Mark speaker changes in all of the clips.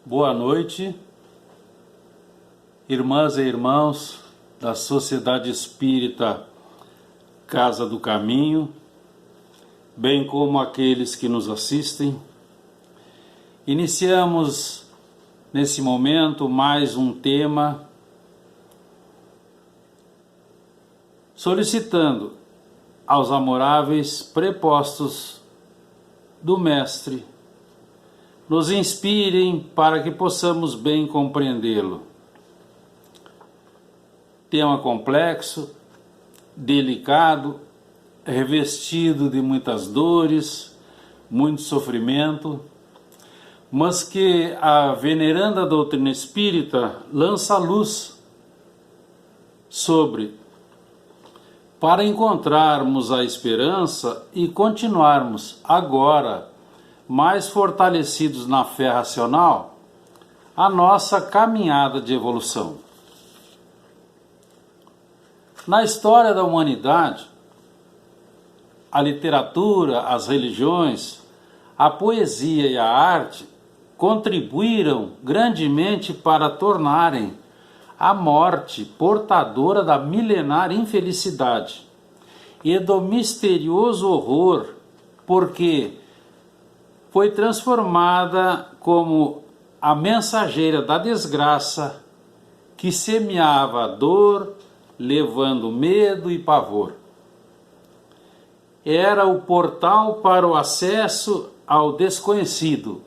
Speaker 1: Boa noite, irmãs e irmãos da Sociedade Espírita Casa do Caminho, bem como aqueles que nos assistem. Iniciamos nesse momento mais um tema solicitando aos amoráveis prepostos do Mestre nos inspirem para que possamos bem compreendê-lo. Tema complexo, delicado, revestido de muitas dores, muito sofrimento, mas que a veneranda doutrina espírita lança luz sobre, para encontrarmos a esperança e continuarmos agora mais fortalecidos na fé racional, a nossa caminhada de evolução. Na história da humanidade, a literatura, as religiões, a poesia e a arte contribuíram grandemente para tornarem a morte portadora da milenar infelicidade e do misterioso horror, porque foi transformada como a mensageira da desgraça que semeava a dor, levando medo e pavor. Era o portal para o acesso ao desconhecido,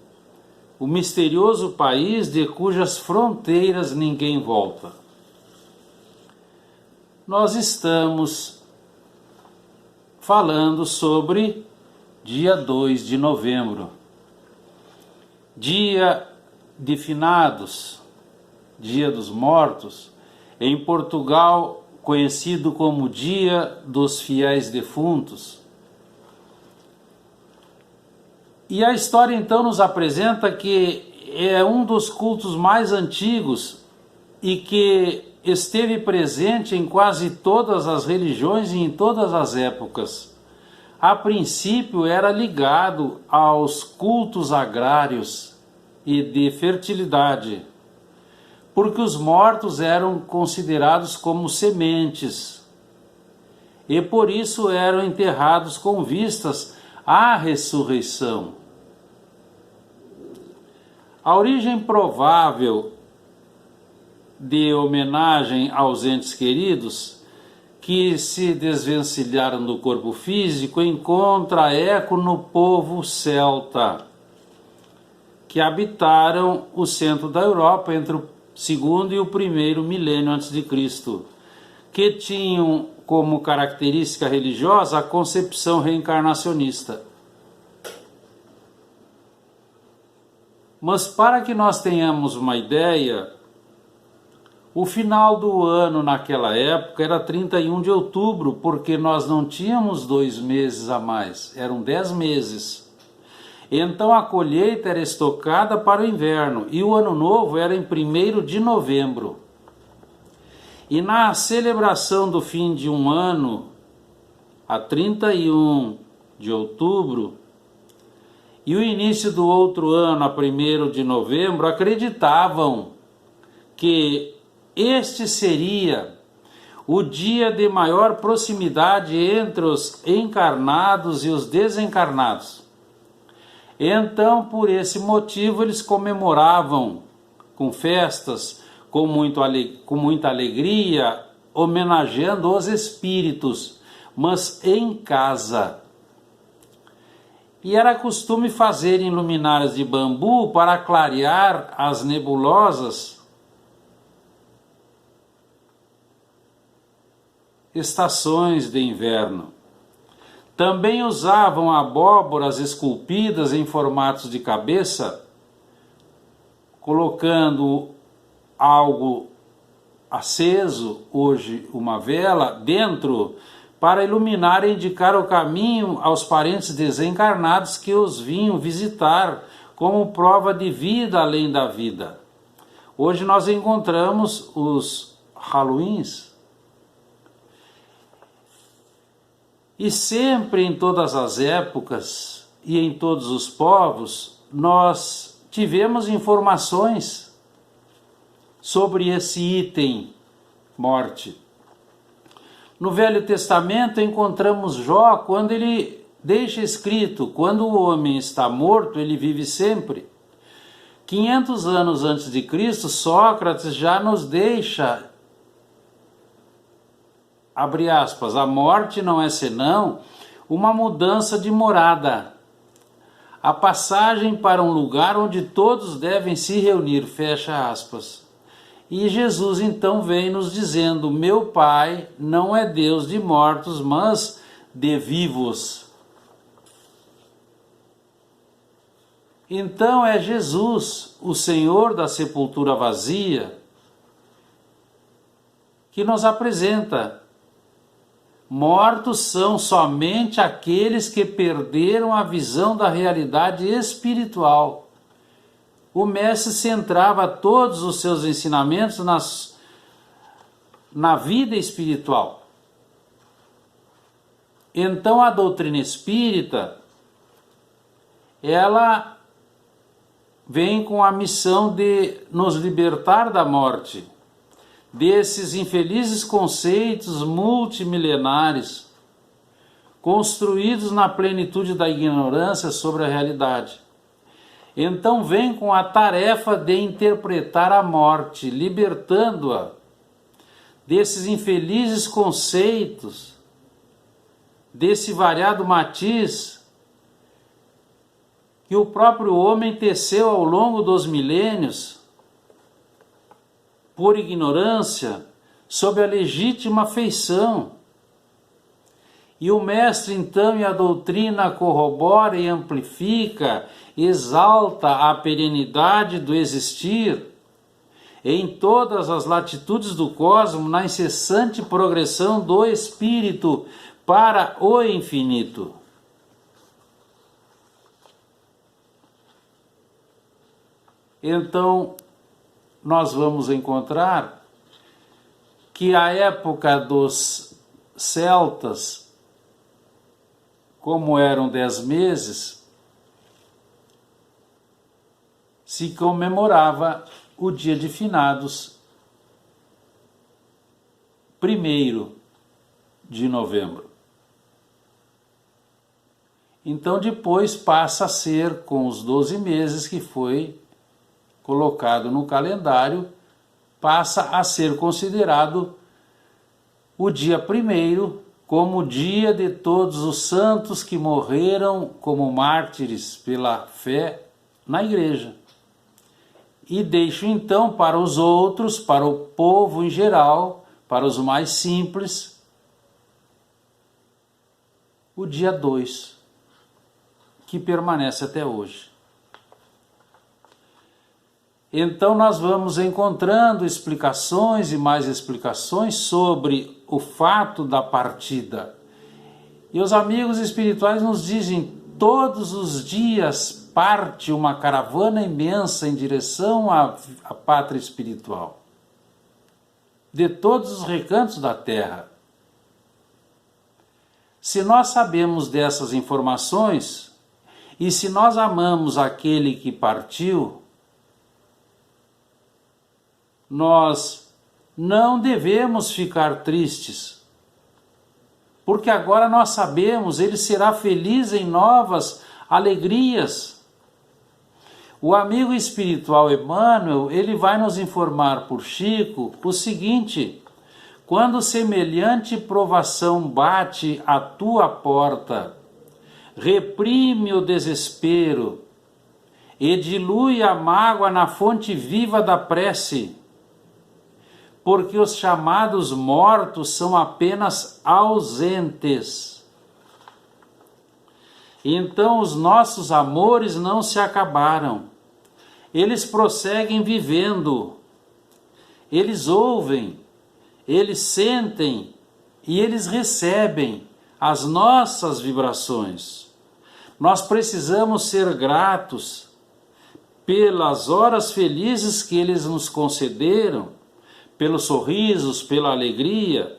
Speaker 1: o misterioso país de cujas fronteiras ninguém volta. Nós estamos falando sobre dia 2 de novembro, dia de finados, dia dos mortos, em Portugal conhecido como dia dos fiéis defuntos. E a história então nos apresenta que é um dos cultos mais antigos e que esteve presente em quase todas as religiões e em todas as épocas. A princípio era ligado aos cultos agrários e de fertilidade, porque os mortos eram considerados como sementes e por isso eram enterrados com vistas à ressurreição. A origem provável de homenagem aos entes queridos que se desvencilharam do corpo físico encontra eco no povo celta, que habitaram o centro da Europa entre o segundo e o primeiro milênio antes de Cristo, que tinham como característica religiosa a concepção reencarnacionista. Mas para que nós tenhamos uma ideia, o final do ano naquela época era 31 de outubro, porque nós não tínhamos 2 meses a mais, eram 10 meses. Então a colheita era estocada para o inverno e o ano novo era em 1º de novembro. E na celebração do fim de um ano, a 31 de outubro, e o início do outro ano, a 1º de novembro, acreditavam que este seria o dia de maior proximidade entre os encarnados e os desencarnados. Então, por esse motivo, eles comemoravam com festas, com muita alegria, homenageando os espíritos, mas em casa. E era costume fazerem luminárias de bambu para clarear as nebulosas estações de inverno. Também usavam abóboras esculpidas em formatos de cabeça, colocando algo aceso, hoje uma vela, dentro, para iluminar e indicar o caminho aos parentes desencarnados que os vinham visitar como prova de vida além da vida. Hoje nós encontramos os Halloweens. E sempre em todas as épocas e em todos os povos, nós tivemos informações sobre esse item, morte. No Velho Testamento encontramos Jó quando ele deixa escrito: quando o homem está morto, ele vive sempre. 500 anos antes de Cristo, Sócrates já nos deixa, abre aspas, a morte não é senão uma mudança de morada, a passagem para um lugar onde todos devem se reunir, fecha aspas. E Jesus então vem nos dizendo: meu Pai não é Deus de mortos, mas de vivos. Então é Jesus, o Senhor da sepultura vazia, que nos apresenta: mortos são somente aqueles que perderam a visão da realidade espiritual. O mestre centrava todos os seus ensinamentos na vida espiritual. Então a doutrina espírita, ela vem com a missão de nos libertar da morte, desses infelizes conceitos multimilenares, construídos na plenitude da ignorância sobre a realidade. Então vem com a tarefa de interpretar a morte, libertando-a desses infelizes conceitos, desse variado matiz que o próprio homem teceu ao longo dos milênios, por ignorância, sob a legítima feição. E o mestre então e a doutrina corrobora e amplifica, exalta a perenidade do existir em todas as latitudes do cosmos, na incessante progressão do espírito para o infinito. Então, nós vamos encontrar que a época dos celtas, como eram 10 meses, se comemorava o dia de finados, 1º de novembro. Então depois passa a ser com os 12 meses que foi colocado no calendário, passa a ser considerado o dia 1º como o dia de todos os santos que morreram como mártires pela fé na igreja. E deixo então para os outros, para o povo em geral, para os mais simples, o dia 2, que permanece até hoje. Então nós vamos encontrando explicações e mais explicações sobre o fato da partida. E os amigos espirituais nos dizem: todos os dias parte uma caravana imensa em direção à pátria espiritual, de todos os recantos da terra. Se nós sabemos dessas informações, e se nós amamos aquele que partiu, nós não devemos ficar tristes, porque agora nós sabemos, ele será feliz em novas alegrias. O amigo espiritual Emmanuel, ele vai nos informar por Chico o seguinte: quando semelhante provação bate à tua porta, reprime o desespero e dilui a mágoa na fonte viva da prece, porque os chamados mortos são apenas ausentes. Então os nossos amores não se acabaram, eles prosseguem vivendo, eles ouvem, eles sentem e eles recebem as nossas vibrações. Nós precisamos ser gratos pelas horas felizes que eles nos concederam, pelos sorrisos, pela alegria,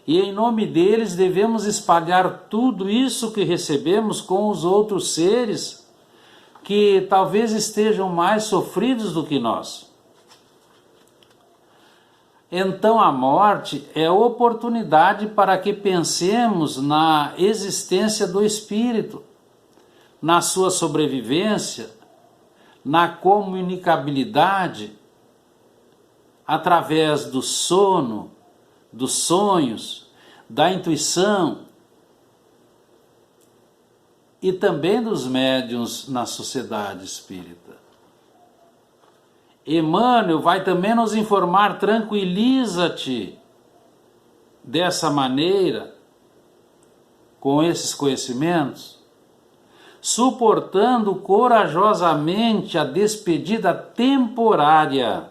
Speaker 1: e em nome deles devemos espalhar tudo isso que recebemos com os outros seres, que talvez estejam mais sofridos do que nós. Então a morte é oportunidade para que pensemos na existência do espírito, na sua sobrevivência, na comunicabilidade, através do sono, dos sonhos, da intuição e também dos médiuns na sociedade espírita. Emmanuel vai também nos informar: tranquiliza-te dessa maneira, com esses conhecimentos, suportando corajosamente a despedida temporária.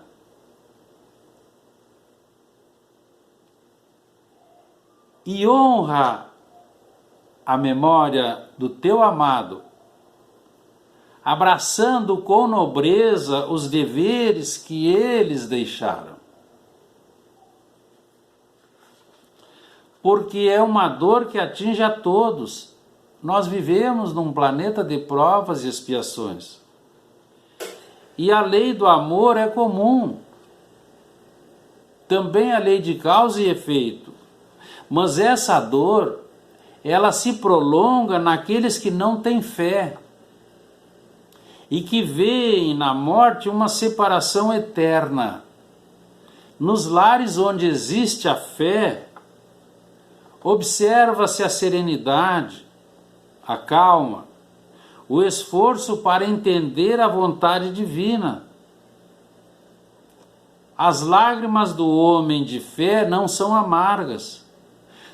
Speaker 1: E honra a memória do teu amado, abraçando com nobreza os deveres que eles deixaram. Porque é uma dor que atinge a todos. Nós vivemos num planeta de provas e expiações. E a lei do amor é comum. Também a lei de causa e efeito. Mas essa dor, ela se prolonga naqueles que não têm fé e que veem na morte uma separação eterna. Nos lares onde existe a fé, observa-se a serenidade, a calma, o esforço para entender a vontade divina. As lágrimas do homem de fé não são amargas.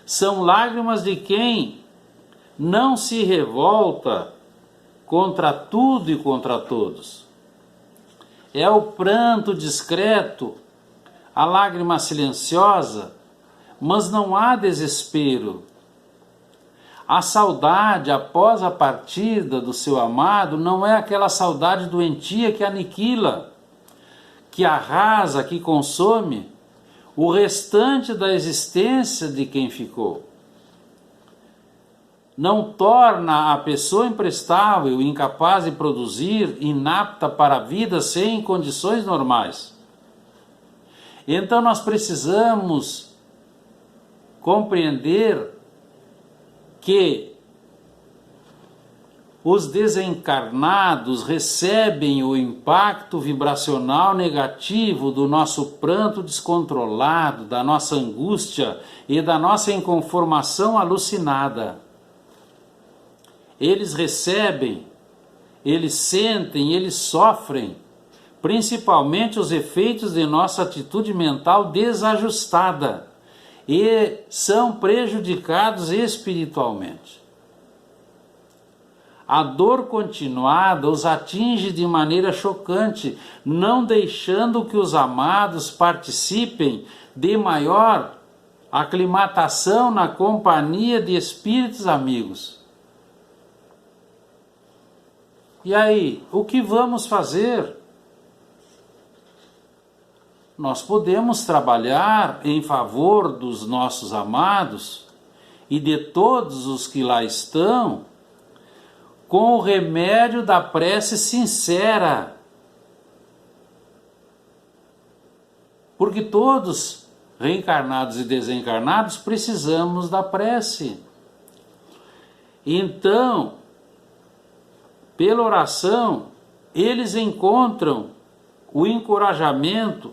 Speaker 1: São lágrimas de quem não se revolta contra tudo e contra todos. É o pranto discreto, a lágrima silenciosa, mas não há desespero. A saudade após a partida do seu amado não é aquela saudade doentia que aniquila, que arrasa, que consome o restante da existência de quem ficou. Não torna a pessoa imprestável, incapaz de produzir, inapta para a vida sem condições normais. Então nós precisamos compreender que os desencarnados recebem o impacto vibracional negativo do nosso pranto descontrolado, da nossa angústia e da nossa inconformação alucinada. Eles recebem, eles sentem, eles sofrem, principalmente os efeitos de nossa atitude mental desajustada, e são prejudicados espiritualmente. A dor continuada os atinge de maneira chocante, não deixando que os amados participem de maior aclimatação na companhia de espíritos amigos. E aí, o que vamos fazer? Nós podemos trabalhar em favor dos nossos amados e de todos os que lá estão, com o remédio da prece sincera. Porque todos, reencarnados e desencarnados, precisamos da prece. Então, pela oração, eles encontram o encorajamento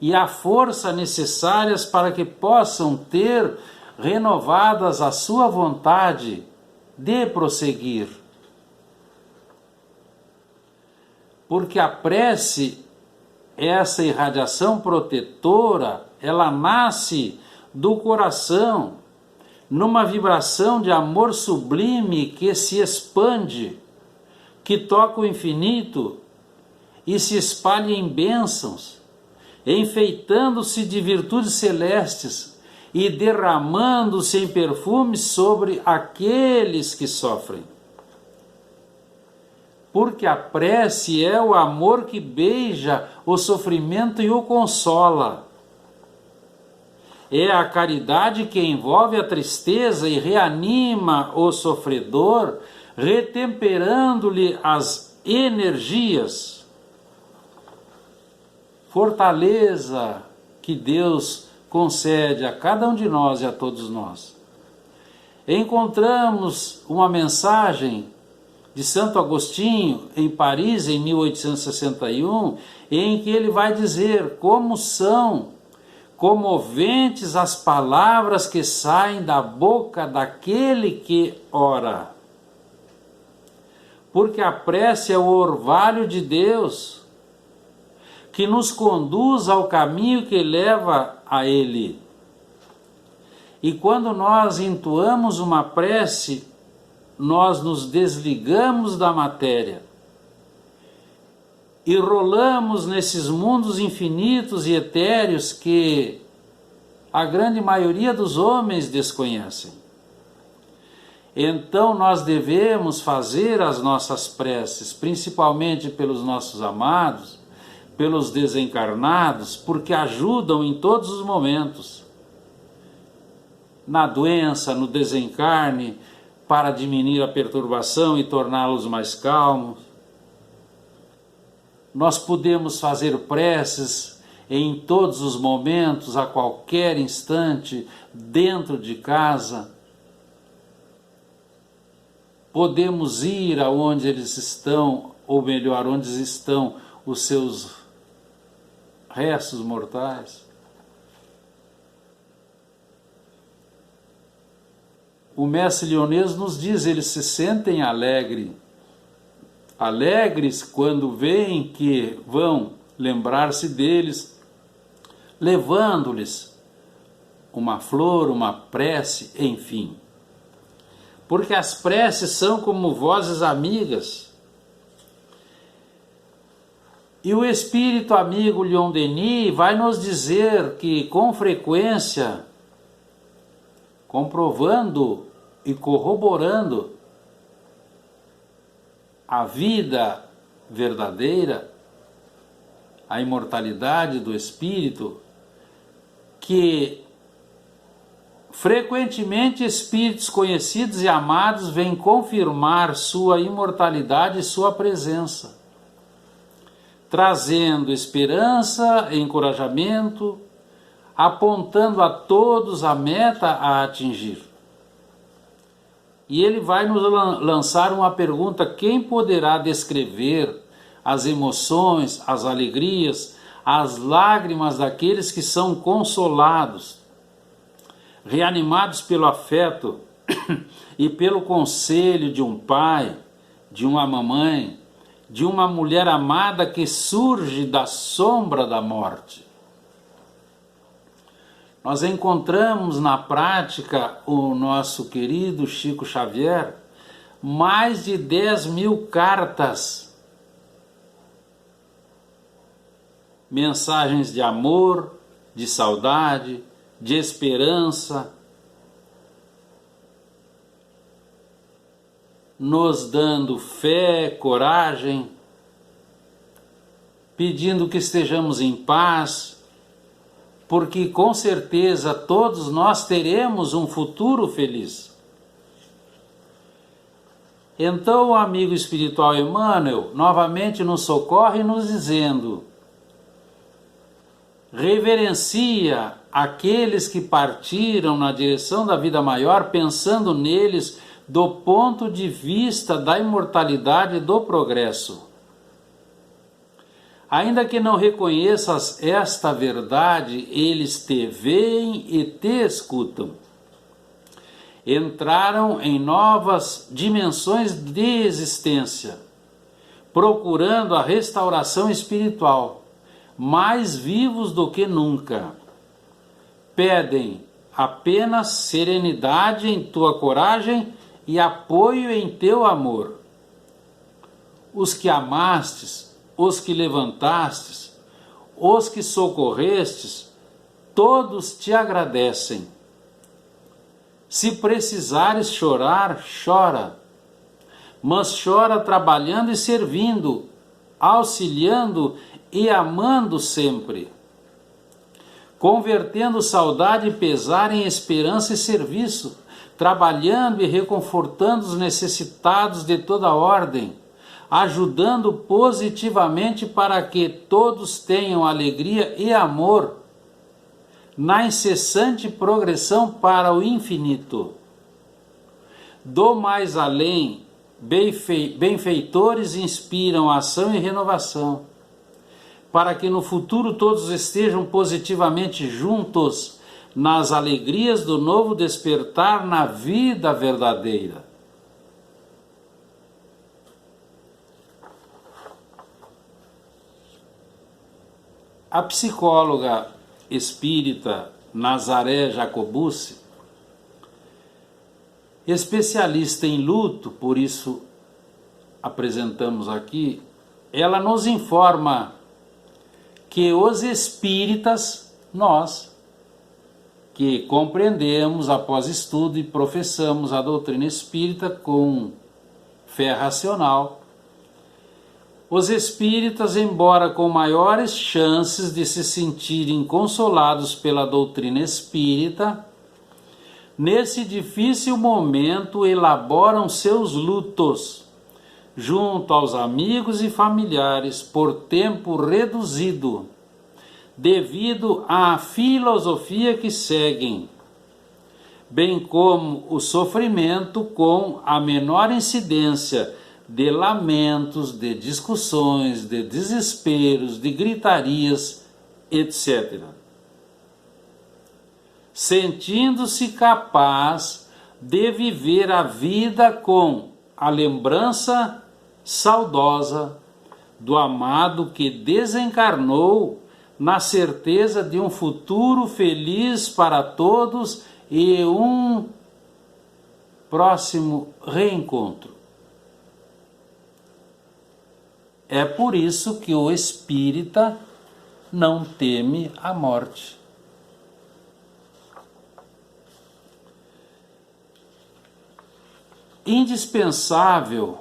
Speaker 1: e a força necessárias para que possam ter renovadas a sua vontade de prosseguir. Porque a prece, essa irradiação protetora, ela nasce do coração, numa vibração de amor sublime que se expande, que toca o infinito e se espalha em bênçãos, enfeitando-se de virtudes celestes e derramando-se em perfumes sobre aqueles que sofrem. Porque a prece é o amor que beija o sofrimento e o consola. É a caridade que envolve a tristeza e reanima o sofredor retemperando-lhe as energias. Fortaleza que Deus concede a cada um de nós e a todos nós. Encontramos uma mensagem de Santo Agostinho em Paris em 1861, em que ele vai dizer como são comoventes as palavras que saem da boca daquele que ora. Porque a prece é o orvalho de Deus, que nos conduz ao caminho que leva a Ele. E quando nós entoamos uma prece, nós nos desligamos da matéria e rolamos nesses mundos infinitos e etéreos que a grande maioria dos homens desconhecem. Então nós devemos fazer as nossas preces, principalmente pelos nossos amados, pelos desencarnados, porque ajudam em todos os momentos. Na doença, no desencarne, para diminuir a perturbação e torná-los mais calmos. Nós podemos fazer preces em todos os momentos, a qualquer instante, dentro de casa. Podemos ir aonde eles estão, ou melhor, onde estão os seus restos mortais. O mestre Lyonês nos diz, eles se sentem alegres quando veem que vão lembrar-se deles, levando-lhes uma flor, uma prece, enfim. Porque as preces são como vozes amigas. E o espírito amigo Leon Denis vai nos dizer que, com frequência, comprovando e corroborando a vida verdadeira, a imortalidade do espírito, que frequentemente espíritos conhecidos e amados vêm confirmar sua imortalidade e sua presença, trazendo esperança e encorajamento, apontando a todos a meta a atingir. E ele vai nos lançar uma pergunta: quem poderá descrever as emoções, as alegrias, as lágrimas daqueles que são consolados, reanimados pelo afeto e pelo conselho de um pai, de uma mamãe, de uma mulher amada que surge da sombra da morte? Nós encontramos na prática o nosso querido Chico Xavier, mais de 10.000 cartas, mensagens de amor, de saudade, de esperança, nos dando fé, coragem, pedindo que estejamos em paz, porque com certeza todos nós teremos um futuro feliz. Então o amigo espiritual Emmanuel novamente nos socorre nos dizendo: reverencia aqueles que partiram na direção da vida maior, pensando neles do ponto de vista da imortalidade e do progresso. Ainda que não reconheças esta verdade, eles te veem e te escutam. Entraram em novas dimensões de existência, procurando a restauração espiritual, mais vivos do que nunca. Pedem apenas serenidade em tua coragem e apoio em teu amor. Os que amastes, os que levantastes, os que socorrestes, todos te agradecem. Se precisares chorar, chora, mas chora trabalhando e servindo, auxiliando e amando sempre, convertendo saudade e pesar em esperança e serviço, trabalhando e reconfortando os necessitados de toda ordem, ajudando positivamente para que todos tenham alegria e amor na incessante progressão para o infinito. Do mais além, benfeitores inspiram ação e renovação, para que no futuro todos estejam positivamente juntos nas alegrias do novo despertar na vida verdadeira. A psicóloga espírita Nazaré Jacobucci, especialista em luto, por isso apresentamos aqui, ela nos informa que os espíritas, nós, que compreendemos após estudo e professamos a doutrina espírita com fé racional, os espíritas, embora com maiores chances de se sentirem consolados pela doutrina espírita, nesse difícil momento elaboram seus lutos junto aos amigos e familiares por tempo reduzido, devido à filosofia que seguem, bem como o sofrimento com a menor incidência de lamentos, de discussões, de desesperos, de gritarias, etc. Sentindo-se capaz de viver a vida com a lembrança saudosa do amado que desencarnou, na certeza de um futuro feliz para todos e um próximo reencontro. É por isso que o espírita não teme a morte. Indispensável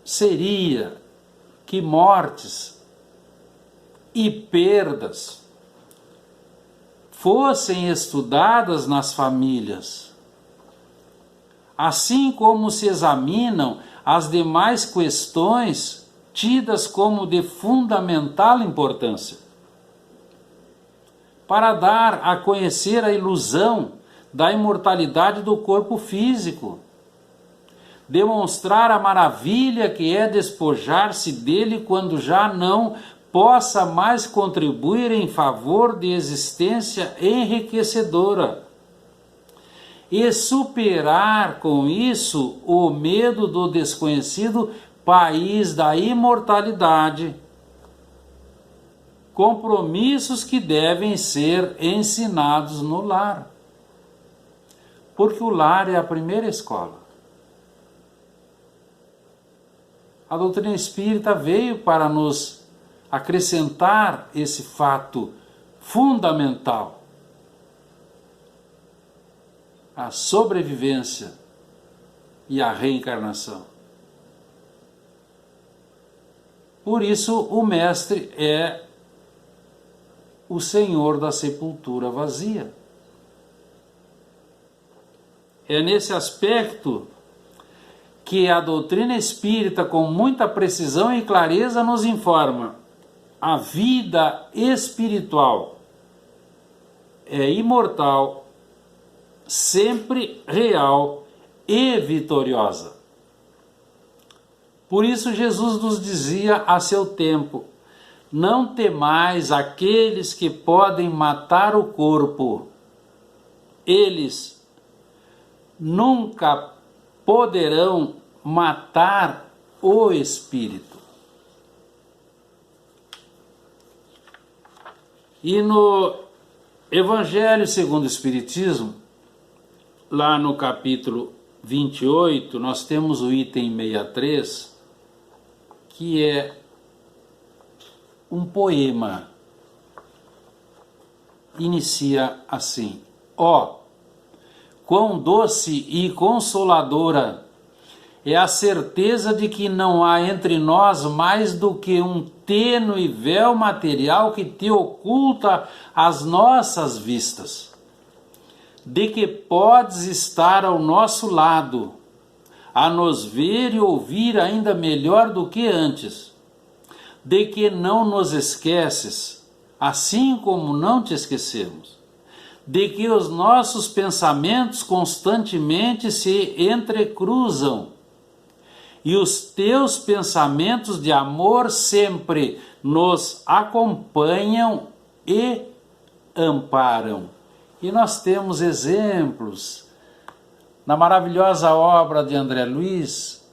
Speaker 1: seria que mortes e perdas fossem estudadas nas famílias, assim como se examinam as demais questões tidas como de fundamental importância, para dar a conhecer a ilusão da imortalidade do corpo físico, demonstrar a maravilha que é despojar-se dele quando já não possa mais contribuir em favor de existência enriquecedora, e superar com isso o medo do desconhecido país da imortalidade, compromissos que devem ser ensinados no lar, porque o lar é a primeira escola. A doutrina espírita veio para nos acrescentar esse fato fundamental: a sobrevivência e a reencarnação. Por isso, o mestre é o senhor da sepultura vazia. É nesse aspecto que a doutrina espírita, com muita precisão e clareza, nos informa: a vida espiritual é imortal, sempre real e vitoriosa. Por isso Jesus nos dizia a seu tempo: não temais aqueles que podem matar o corpo, eles nunca poderão matar o espírito. E no Evangelho segundo o Espiritismo, lá no capítulo 28, nós temos o item 63, que é um poema. Inicia assim: ó, quão doce e consoladora é a certeza de que não há entre nós mais do que um tênue véu material que te oculta as nossas vistas. de que podes estar ao nosso lado, a nos ver e ouvir ainda melhor do que antes, de que não nos esqueces, assim como não te esquecemos, de que os nossos pensamentos constantemente se entrecruzam e os teus pensamentos de amor sempre nos acompanham e amparam. E nós temos exemplos na maravilhosa obra de André Luiz,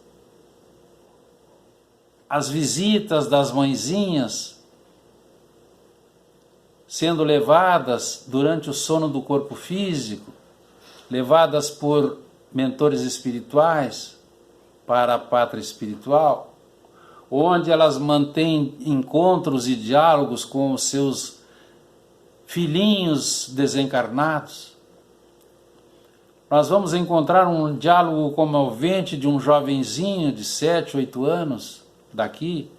Speaker 1: as visitas das mãezinhas sendo levadas durante o sono do corpo físico, levadas por mentores espirituais para a pátria espiritual, onde elas mantêm encontros e diálogos com os seus filhinhos desencarnados. Nós vamos encontrar um diálogo comovente de um jovenzinho de 7, 8 anos daqui,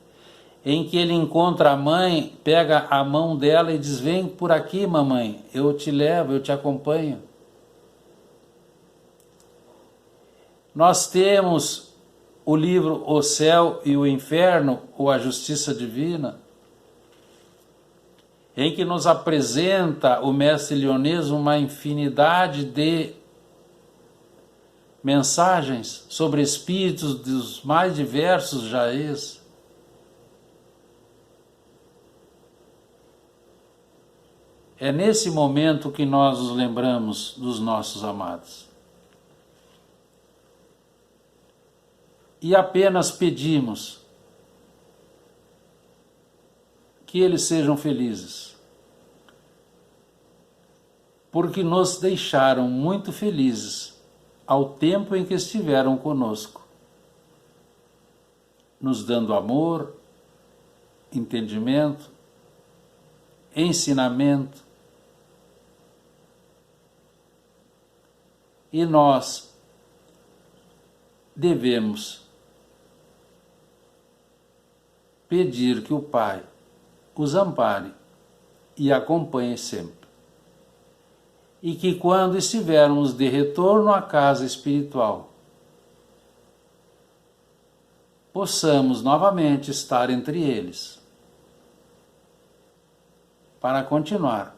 Speaker 1: em que ele encontra a mãe, pega a mão dela e diz: vem por aqui, mamãe, eu te levo, eu te acompanho. Nós temos o livro O Céu e o Inferno, ou A Justiça Divina, em que nos apresenta o mestre Lyonês uma infinidade de mensagens sobre espíritos dos mais diversos jaez. É nesse momento que nós nos lembramos dos nossos amados. E apenas pedimos que eles sejam felizes, porque nos deixaram muito felizes ao tempo em que estiveram conosco, nos dando amor, entendimento, ensinamento. E nós devemos pedir que o Pai os ampare e acompanhe sempre. E que quando estivermos de retorno à casa espiritual, possamos novamente estar entre eles, para continuar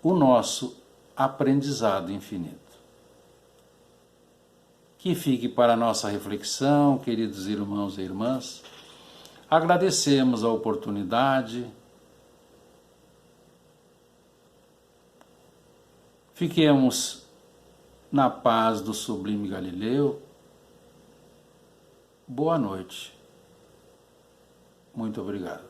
Speaker 1: o nosso aprendizado infinito. Que fique para a nossa reflexão, queridos irmãos e irmãs. Agradecemos a oportunidade. Fiquemos na paz do sublime Galileu. Boa noite. Muito obrigado.